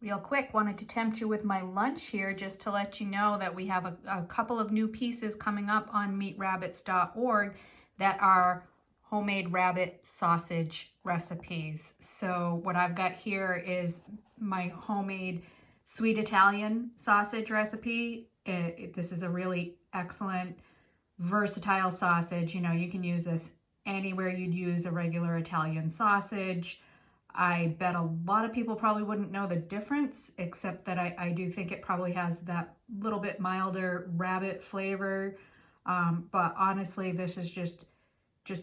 Real quick, wanted to tempt you with my lunch here just to let you know that we have a couple of new pieces coming up on meatrabbits.org that are homemade rabbit sausage recipes. So what I've got here is my homemade sweet Italian sausage recipe. This is a really excellent, versatile sausage. You know, you can use this anywhere you'd use a regular Italian sausage. I bet a lot of people probably wouldn't know the difference, except that I do think it probably has that little bit milder rabbit flavor. But honestly, this is just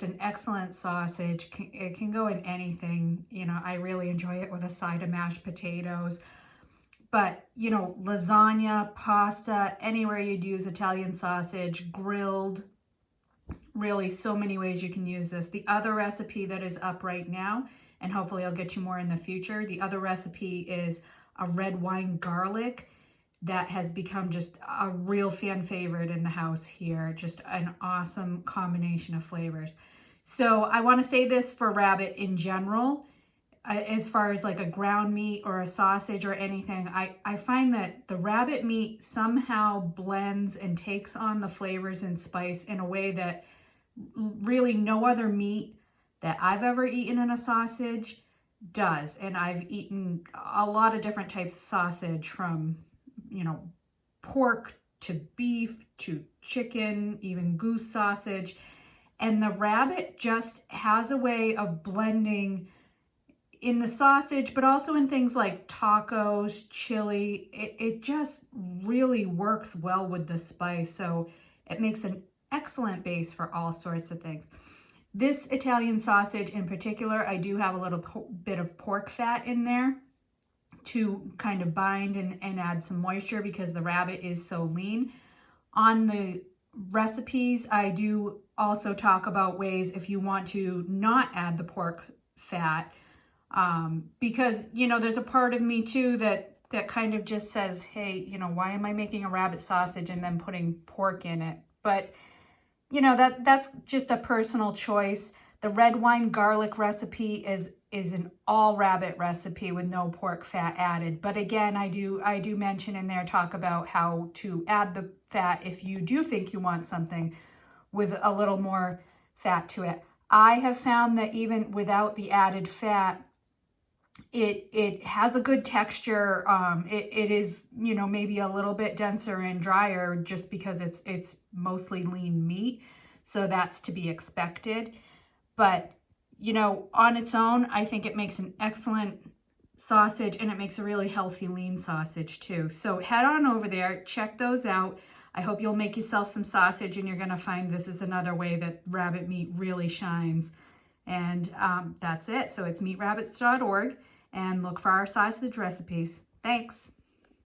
an excellent sausage. It can go in anything. You know, I really enjoy it with a side of mashed potatoes. But, you know, lasagna, pasta, anywhere you'd use Italian sausage, grilled, really so many ways you can use this. The other recipe that is up right now, and hopefully I'll get you more in the future, the other recipe is a red wine garlic that has become just a real fan favorite in the house here. Just an awesome combination of flavors. So I want to say this for rabbit in general, as far as like a ground meat or a sausage or anything, I find that the rabbit meat somehow blends and takes on the flavors and spice in a way that really no other meat that I've ever eaten in a sausage does. And I've eaten a lot of different types of sausage, from, you know, pork to beef to chicken, even goose sausage. And the rabbit just has a way of blending in the sausage, but also in things like tacos, chili. It just really works well with the spice. So it makes an excellent base for all sorts of things. This Italian sausage in particular, I do have a little bit of pork fat in there to kind of bind and add some moisture because the rabbit is so lean. On the recipes, I do also talk about ways if you want to not add the pork fat, because, you know, there's a part of me too that kind of just says, hey, you know, why am I making a rabbit sausage and then putting pork in it? But, you know, that's just a personal choice. The red wine garlic recipe is an all rabbit recipe with no pork fat added. But again, I do mention in there, talk about how to add the fat if you do think you want something with a little more fat to it. I have found that even without the added fat, it has a good texture. It is, you know, maybe a little bit denser and drier just because it's mostly lean meat. So that's to be expected. But, you know, on its own, I think it makes an excellent sausage, and it makes a really healthy lean sausage too. So head on over there, check those out. I hope you'll make yourself some sausage, and you're going to find this is another way that rabbit meat really shines. And that's it. So it's meatrabbits.org, and look for our sausage recipes. Thanks.